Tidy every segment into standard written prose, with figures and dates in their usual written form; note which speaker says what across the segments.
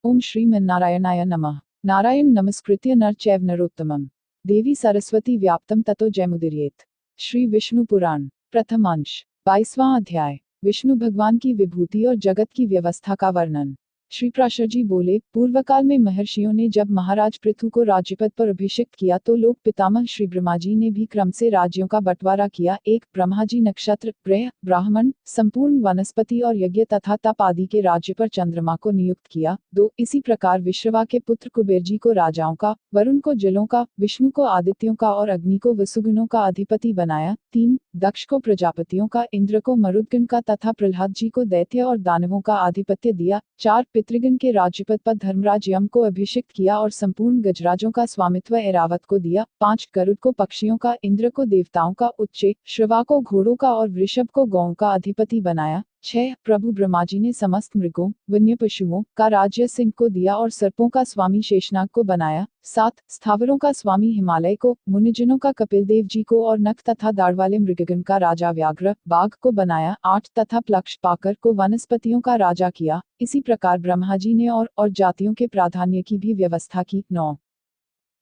Speaker 1: ओम श्रीमन्नारायणाय नमः। नारायण नमस्कृत्य नर चैव नरोत्तमम् देवी सरस्वती व्याप्तम ततो जयमुदीरयेत्। श्री विष्णु पुराण प्रथम अंश 22वां अध्याय। विष्णु भगवान की विभूति और जगत की व्यवस्था का वर्णन। श्री प्राशर जी बोले, पूर्व काल में महर्षियों ने जब महाराज पृथु को राज्यपद पर अभिषिक्त किया तो लोक पितामह श्री ब्रह्मा जी ने भी क्रम से राज्यों का बंटवारा किया। एक, ब्रह्मा जी नक्षत्र, ग्रह, ब्राह्मण, संपूर्ण वनस्पति और यज्ञ तथा तप आदि के राज्य पर चंद्रमा को नियुक्त किया। 2, इसी प्रकार विश्रवा के पुत्र कुबेर जी को राजाओं का, वरुण को जलों का, विष्णु को आदित्यों का और अग्नि को वसुगुणों का अधिपति बनाया। 3, दक्ष को प्रजापतियों का, इंद्र को मरुदगण का तथा प्रहलाद जी को दैत्य और दानवों का आधिपत्य दिया। 4, पितृगण के राज्यपद पर धर्मराज यम को अभिषिक्त किया और संपूर्ण गजराजों का स्वामित्व ऐरावत को दिया। 5, गरुड़ को पक्षियों का, इंद्र को देवताओं का, उच्चे, श्रवा को घोड़ों का और वृषभ को गौओं का अधिपति बनाया। 6, प्रभु ब्रह्मा जी ने समस्त मृगों, वन्य पशुओं का राज्य सिंह को दिया और सर्पों का स्वामी शेषनाग को बनाया। 7, स्थावरों का स्वामी हिमालय को, मुनिजनों का कपिल देव जी को और नख तथा दाढ़ वाले मृगगण का राजा व्याघ्र, बाघ को बनाया। 8, तथा प्लक्ष पाकर को वनस्पतियों का राजा किया। इसी प्रकार ब्रह्मा जी ने और जातियों के प्राधान्य की भी व्यवस्था की। 9,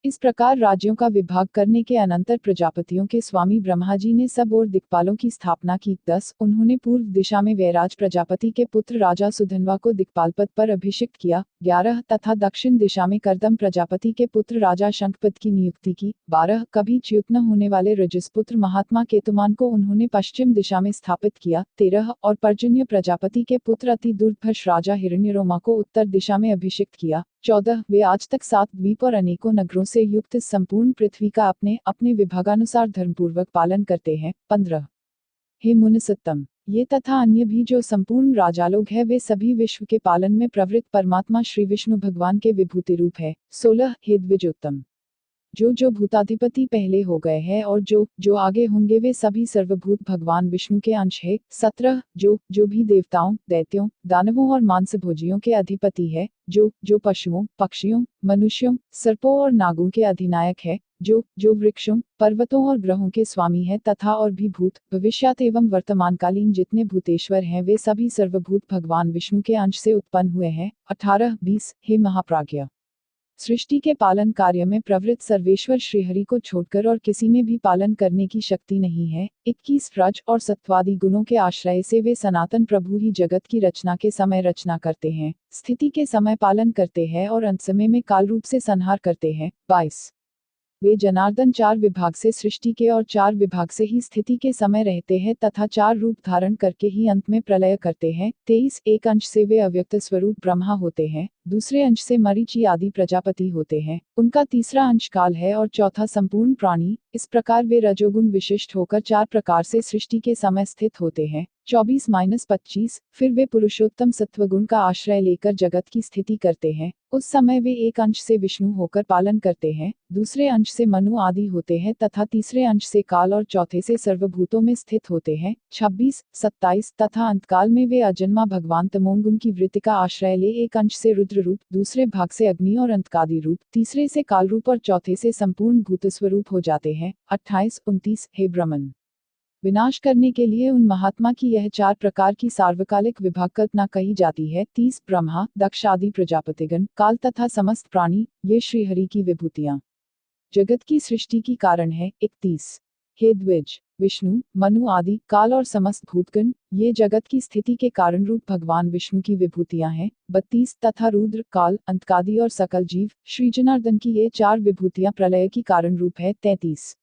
Speaker 1: इस प्रकार राज्यों का विभाग करने के अनंतर प्रजापतियों के स्वामी ब्रह्मा जी ने सब और दिक्पालों की स्थापना की। 10, उन्होंने पूर्व दिशा में वैराज प्रजापति के पुत्र राजा सुधन्वा को दिक्पाल पद पर अभिषिक्त किया। 11, तथा दक्षिण दिशा में करदम प्रजापति के पुत्र राजा शंखपद की नियुक्ति की। 12, कभी च्युत न होने वाले रजसपुत्र महात्मा केतुमान को उन्होंने पश्चिम दिशा में स्थापित किया। 13, और पर्जन्य प्रजापति के पुत्र अति दुर्धर्ष राजा हिरण्यरोमा को उत्तर दिशा में अभिषिक्त किया। 14, वे आज तक 7 द्वीप और अनेकों नगरों से युक्त इस संपूर्ण पृथ्वी का अपने अपने विभागानुसार धर्मपूर्वक पालन करते हैं। 15, हे मुनिसत्तम, ये तथा अन्य भी जो संपूर्ण राजालोग हैं वे सभी विश्व के पालन में प्रवृत्त परमात्मा श्री विष्णु भगवान के विभूति रूप है। 16, हे द्विजोत्तम, जो भूताधिपति पहले हो गए हैं और जो आगे होंगे वे सभी सर्वभूत भगवान विष्णु के अंश है। 17, जो भी देवताओं, दैत्यों, दानवों और मांसभोजियों के अधिपति है, जो पशुओं, पक्षियों, मनुष्यों, सर्पों और नागों के अधिनायक है, जो वृक्षों, पर्वतों और ग्रहों के स्वामी है, तथा और भी भूत, भविष्यत एवं वर्तमानकालीन जितने भूतेश्वर हैं वे सभी सर्वभूत भगवान विष्णु के अंश से उत्पन्न हुए हैं। 18, 20, हे महाप्राज्ञ, सृष्टि के पालन कार्य में प्रवृत्त सर्वेश्वर श्रीहरि को छोड़कर और किसी में भी पालन करने की शक्ति नहीं है। 21, रज और सत्वादि गुणों के आश्रय से वे सनातन प्रभु ही जगत की रचना के समय रचना करते हैं, स्थिति के समय पालन करते हैं और अंत समय में काल रूप से संहार करते हैं। 22, वे जनार्दन 4 विभाग से सृष्टि के और 4 विभाग से ही स्थिति के समय रहते हैं तथा 4 रूप धारण करके ही अंत में प्रलय करते हैं। 23, एक अंश से वे अव्यक्त स्वरूप ब्रह्मा होते हैं, दूसरे अंश से मरीचि आदि प्रजापति होते हैं, उनका तीसरा अंश काल है और चौथा संपूर्ण प्राणी। इस प्रकार वे रजोगुण विशिष्ट होकर 4 प्रकार से सृष्टि के समय स्थित होते हैं। 24-25, फिर वे पुरुषोत्तम सत्वगुण का आश्रय लेकर जगत की स्थिति करते हैं। उस समय वे एक अंश से विष्णु होकर पालन करते हैं, दूसरे अंश से मनु आदि होते हैं तथा तीसरे अंश से काल और चौथे से सर्वभूतों में स्थित होते हैं। 26-27, तथा अंतकाल में वे अजन्मा भगवान तमोगुण की वृत्ति का आश्रय ले एक अंश से रुद्र रूप, दूसरे भाग से अग्नि और अंतकादि रूप, तीसरे से काल रूप और चौथे से संपूर्ण भूत स्वरूप हो जाते हैं। 28-29, हे ब्रह्मन, विनाश करने के लिए उन महात्मा की यह 4 प्रकार की सार्वकालिक विभाग कल्पना कही जाती है। 30, ब्रह्मा, दक्ष आदि प्रजापतिगण, काल तथा समस्त प्राणी, ये श्रीहरि की विभूतियां जगत की सृष्टि की कारण है। 31, हे द्विज, विष्णु, मनु आदि, काल और समस्त भूतगण, ये जगत की स्थिति के कारण रूप भगवान विष्णु की विभूतियां हैं। 32, तथा रुद्र, काल, अंतकादि और सकल जीव, श्री जनार्दन की ये 4 विभूतियां प्रलय की कारण रूप है। 33,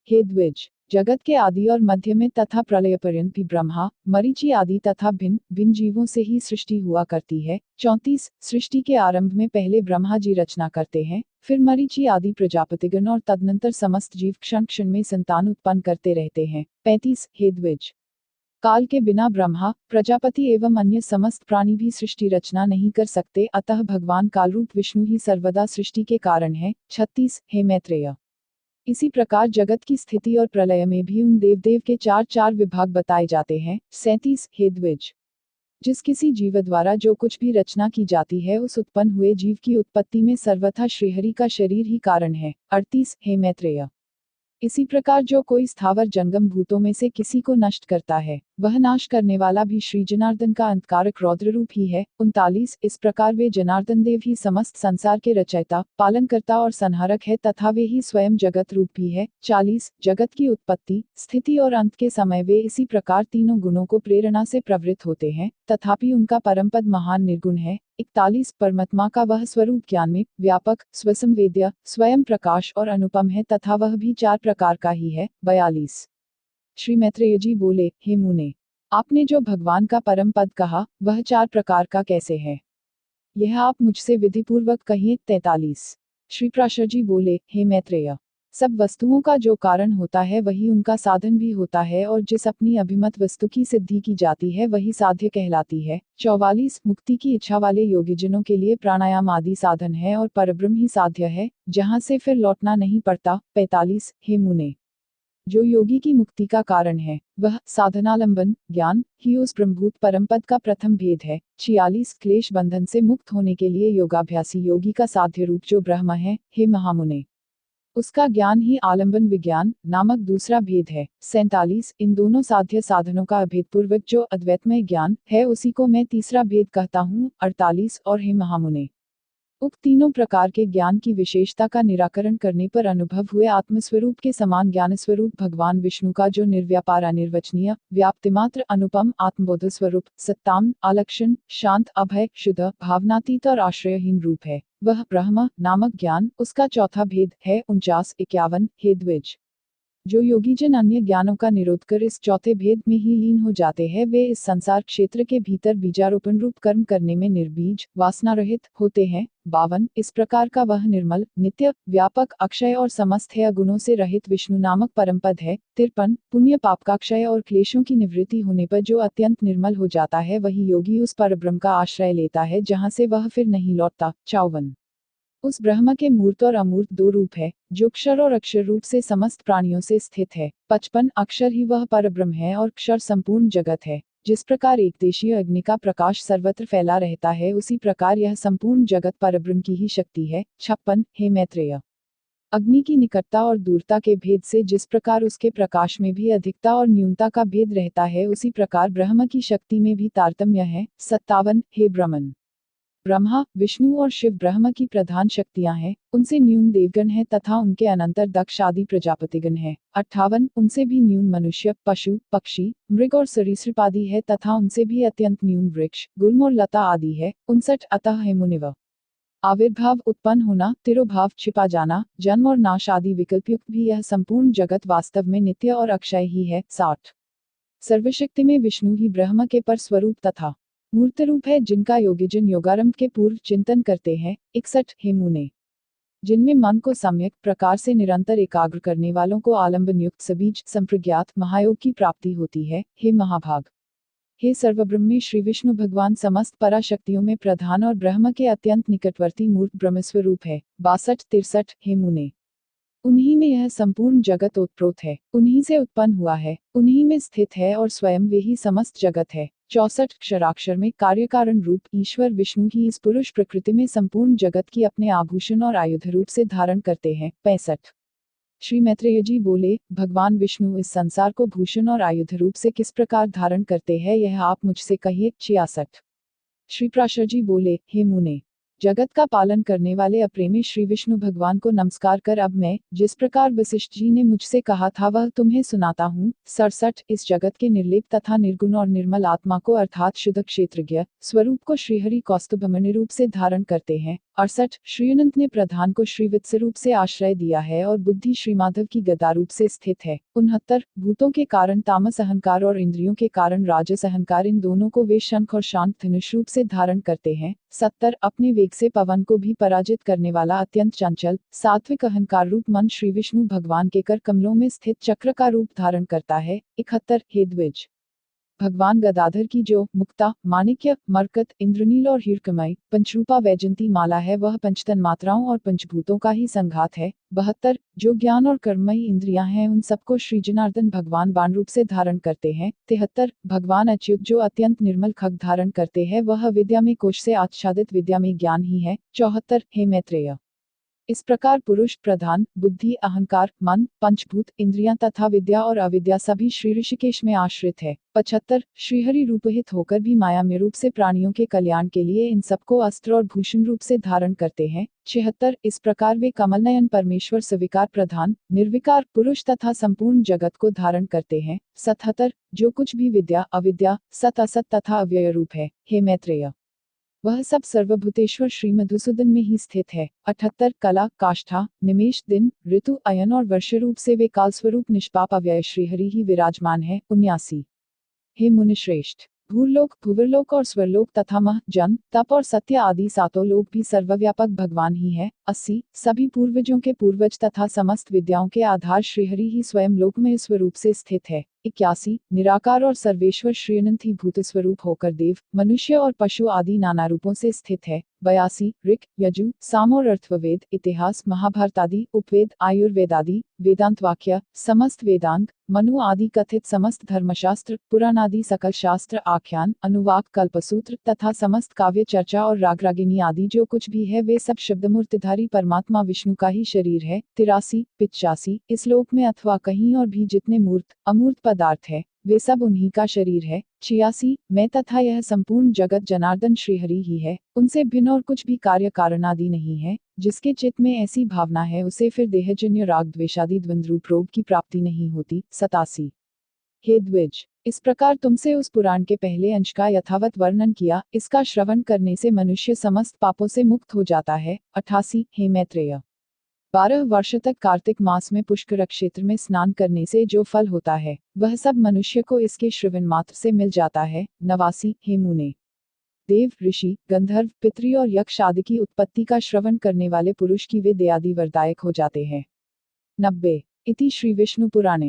Speaker 1: हे द्विज, जगत के आदि और मध्य में तथा प्रलय पर्यंत भी ब्रह्मा, मरीचि आदि तथा भिन्न भिन्न जीवों से ही सृष्टि हुआ करती है। 34, सृष्टि के आरंभ में पहले ब्रह्मा जी रचना करते हैं, फिर मरीचि आदि प्रजापतिगण और तदनंतर समस्त जीव क्षण क्षण में संतान उत्पन्न करते रहते हैं। 35, हे द्विज, काल के बिना ब्रह्मा, प्रजापति एवं अन्य समस्त प्राणी भी सृष्टि रचना नहीं कर सकते, अतः भगवान कालरूप विष्णु ही सर्वदा सृष्टि के कारण है। 36, हे मैत्रेय, इसी प्रकार जगत की स्थिति और प्रलय में भी उन देवदेव के 4 विभाग बताए जाते हैं। 37, हे द्विज, जिस किसी जीव द्वारा जो कुछ भी रचना की जाती है उस उत्पन्न हुए जीव की उत्पत्ति में सर्वथा श्रीहरि का शरीर ही कारण है। 38, हे मैत्रेय, इसी प्रकार जो कोई स्थावर जंगम भूतों में से किसी को नष्ट करता है, वह नाश करने वाला भी श्री जनार्दन का अंतकारक रौद्र रूप ही है। 39 इस प्रकार वे जनार्दन देव ही समस्त संसार के रचयिता, पालनकर्ता और संहारक है तथा वे ही स्वयं जगत रूप भी है। 40 जगत की उत्पत्ति, स्थिति और अंत के समय वे इसी प्रकार तीनों गुणों को प्रेरणा से प्रवृत्त होते हैं, तथापि उनका परमपद महान निर्गुण है। 41 परमात्मा का वह स्वरूप ज्ञान में व्यापक, स्वसंवेद्य, स्वयं प्रकाश और अनुपम है तथा वह भी 4 प्रकार का ही है। 42 श्री मैत्रेय जी बोले, हे मुने, आपने जो भगवान का परम पद कहा वह 4 प्रकार का कैसे है, यह आप मुझसे विधिपूर्वक कहिए। 43 श्री प्राशर जी बोले, हे मैत्रेय, सब वस्तुओं का जो कारण होता है वही उनका साधन भी होता है और जिस अपनी अभिमत वस्तु की सिद्धि की जाती है वही साध्य कहलाती है। 44 मुक्ति की इच्छा वाले योगीजनों के लिए प्राणायाम आदि साधन है और परब्रह्म ही साध्य है, जहाँ से फिर लौटना नहीं पड़ता। 45 हे मुने, जो योगी की मुक्ति का कारण है वह साधनालंबन ज्ञान ही उस ब्रह्मभूत परमपद का प्रथम भेद है। 46 क्लेश बंधन से मुक्त होने के लिए योगाभ्यासी योगी का साध्य रूप जो ब्रह्म है, हे महामुने, उसका ज्ञान ही आलंबन विज्ञान नामक दूसरा भेद है। 47 इन दोनों साध्य साधनों का अभेदपूर्वक जो अद्वैतमय ज्ञान है उसी को मैं तीसरा भेद कहता हूँ। 48 और हे महामुने, उक्त तीनों प्रकार के ज्ञान की विशेषता का निराकरण करने पर अनुभव हुए आत्मस्वरूप के समान ज्ञान स्वरूप भगवान विष्णु का जो निर्व्यापार अनिर्वचनीय व्याप्तिमात्र अनुपम आत्मबोध स्वरूप सत्ताम अलक्षण शांत अभय शुद्ध भावनातीत और आश्रयहीन रूप है, वह ब्रह्म नामक ज्ञान उसका चौथा भेद है। 49 51 हे द्विज, जो योगीजन अन्य ज्ञानों का निरोध कर इस चौथे भेद में ही लीन हो जाते हैं वे इस संसार क्षेत्र के भीतर बीजारोपण रूप कर्म करने में निर्बीज वासना रहित होते हैं। 52 इस प्रकार का वह निर्मल नित्य व्यापक अक्षय और समस्त है गुणों से रहित विष्णु नामक परमपद है। 53 पुण्य पाप का क्षय और क्लेशों की निवृत्ति होने पर जो अत्यंत निर्मल हो जाता है वही योगी उस परब्रह्म का आश्रय लेता है जहाँ से वह फिर नहीं लौटता। 54 उस ब्रह्म के मूर्त और अमूर्त दो रूप है, जो क्षर और अक्षर रूप से समस्त प्राणियों से स्थित है। 55 अक्षर ही वह परब्रह्म है और क्षर संपूर्ण जगत है। जिस प्रकार एकदेशीय अग्नि का प्रकाश सर्वत्र फैला रहता है उसी प्रकार यह संपूर्ण जगत परब्रह्म की ही शक्ति है। 56 हे मैत्रेय, अग्नि की निकटता और दूरता के भेद से जिस प्रकार उसके प्रकाश में भी अधिकता और न्यूनता का भेद रहता है उसी प्रकार ब्रह्म की शक्ति में भी तारतम्य है। 57 हे ब्रह्मन, ब्रह्मा विष्णु और शिव ब्रह्म की प्रधान शक्तियां हैं, उनसे न्यून देवगण हैं तथा उनके अनंतर दक्ष आदि प्रजापतिगण हैं। 58 उनसे भी न्यून मनुष्य पशु पक्षी मृग और सरीसृप आदि है तथा उनसे भी अत्यंत न्यून वृक्ष गुल्म और लता आदि है। 59 अतः हे मुनिव, आविर्भाव उत्पन्न होना तिरोभाव छिपा जाना जन्म और नाश आदि विकल्पयुक्त भी यह संपूर्ण जगत वास्तव में नित्य और अक्षय ही है। 60 सर्वशक्ति में विष्णु ही ब्रह्म के पर स्वरूप तथा मूर्त रूप है जिनका योगीजन योगारंभ के पूर्व चिंतन करते हैं। 61 हे मुने, जिनमें मन को सम्यक प्रकार से निरंतर एकाग्र करने वालों को आलंबन युक्त सबीज संप्रज्ञात महायोग की प्राप्ति होती है। हे महाभाग, हे सर्वब्रह्मी श्री विष्णु भगवान समस्त पराशक्तियों में प्रधान और ब्रह्म के अत्यंत निकटवर्ती मूर्त ब्रह्मस्वरूप है। 62 63 हे मुने, उन्हीं में यह संपूर्ण जगत ओतप्रोत है, उन्हीं से उत्पन्न हुआ है, उन्हीं में स्थित है और स्वयं वे ही समस्त जगत है। 64 क्षराक्षर में कार्यकारण रूप ईश्वर विष्णु ही इस पुरुष प्रकृति में संपूर्ण जगत की अपने आभूषण और आयुध रूप से धारण करते हैं। 65 श्री मैत्रेय जी बोले, भगवान विष्णु इस संसार को भूषण और आयुध रूप से किस प्रकार धारण करते हैं यह आप मुझसे कहिए। 66 श्री प्राशर जी बोले, हे मुने, जगत का पालन करने वाले अप्रेमी श्री विष्णु भगवान को नमस्कार कर अब मैं जिस प्रकार वशिष्ठ जी ने मुझसे कहा था वह तुम्हें सुनाता हूँ। 67 इस जगत के निर्लेप तथा निर्गुण और निर्मल आत्मा को अर्थात शुद्ध क्षेत्रज्ञ स्वरूप को श्रीहरि कौस्तुभमणि रूप से धारण करते हैं। 68 श्री अनंत ने प्रधान को श्री वित्स रूप से आश्रय दिया है और बुद्धि श्री माधव की गदा रूप से स्थित है। 69 भूतों के कारण तामस अहंकार और इंद्रियों के कारण राजस अहंकार इन दोनों को वे शंख और शांत धनुष रूप से धारण करते हैं। 70 अपने वेग से पवन को भी पराजित करने वाला अत्यंत चंचल सात्विक अहंकार रूप मन श्री विष्णु भगवान के कर कमलों में स्थित चक्र का रूप धारण करता है। 71 हे द्विज, भगवान गदाधर की जो मुक्ता माणिक्य मरकत इंद्रनील और हीरकमय पंचरूपा वैजंती माला है वह पंचतन मात्राओं और पंचभूतों का ही संघात है। 72 जो ज्ञान और कर्ममयी इंद्रियां हैं उन सबको श्री जनार्दन भगवान बाण रूप से धारण करते हैं। 73 भगवान अच्युत जो अत्यंत निर्मल खग धारण करते हैं वह विद्या में कोश से आच्छादित विद्या में ज्ञान ही है। 74 हे मैत्रेय, इस प्रकार पुरुष प्रधान बुद्धि, अहंकार, मन, पंचभूत, इंद्रियां तथा विद्या और अविद्या सभी श्री ऋषिकेश में आश्रित है। 75 श्रीहरि रूपहित होकर भी माया में रूप से प्राणियों के कल्याण के लिए इन सबको अस्त्र और भूषण रूप से धारण करते हैं। 76 इस प्रकार वे कमलनयन परमेश्वर स्विकार प्रधान निर्विकार पुरुष तथा संपूर्ण जगत को धारण करते हैं। 77 जो कुछ भी विद्या, अविद्या, सत असत तथा अव्यय रूप है, हे मैत्रेय, वह सब सर्वभूतेश्वर श्री मधुसूदन में ही स्थित है। 78 कला, काष्ठा, निमेष, दिन, ऋतु, अयन और वर्ष रूप से वे कालस्वरूप निष्पाप अव्यय श्रीहरि ही विराजमान है। 79 हे मुनिश्रेष्ठ, भूलोक, भुवरलोक और स्वरलोक तथा मह, जन, तप और सत्य आदि सातों लोक भी सर्वव्यापक भगवान ही है। 80 सभी पूर्वजों के पूर्वज तथा समस्त विद्याओं के आधार श्रीहरि ही स्वयं लोक में स्वरूप से स्थित है। 81 निराकार और सर्वेश्वर श्री अनंत ही भूत स्वरूप होकर देव, मनुष्य और पशु आदि नाना रूपों से स्थित है। 82 ऋक, यजु, साम और अर्थववेद, इतिहास, महाभारत आदि, उपवेद, आयुर्वेद आदि, वेदांत वाक्य, समस्त वेदांग, मनु आदि कथित समस्त धर्मशास्त्र, पुराण आदि सकल शास्त्र, आख्यान, अनुवाक, कल्पसूत्र तथा समस्त काव्य चर्चा और रागरागिनी आदि जो कुछ भी है वे सब शब्दमूर्तिधारी परमात्मा विष्णु का ही शरीर है। 83 85 इस लोक में अथवा कहीं और भी जितने मूर्त अमूर्त पदार्थ है वे सब उन्हीं का शरीर है। 86 मैं तथा यह संपूर्ण जगत जनार्दन श्रीहरि ही है, उनसे भिन्न और कुछ भी कार्य कारण आदि नहीं है। जिसके चित्त में ऐसी भावना है उसे फिर देहजन्य राग द्वेषादि द्वंद्व रूप रोग की प्राप्ति नहीं होती। 87 हे द्विज, इस प्रकार तुमसे उस पुराण के पहले अंश का यथावत वर्णन किया, इसका श्रवण करने से मनुष्य समस्त पापों से मुक्त हो जाता है। 88 हे मैत्रेय, 12 वर्ष तक कार्तिक मास में पुष्कर क्षेत्र में स्नान करने से जो फल होता है वह सब मनुष्य को इसके श्रवण मात्र से मिल जाता है। 89 हे मुने, देव, ऋषि, गंधर्व, पितरी और यक्ष आदि की उत्पत्ति का श्रवण करने वाले पुरुष की वे दयादि वरदायक हो जाते हैं। 90 इति श्री विष्णु पुराणे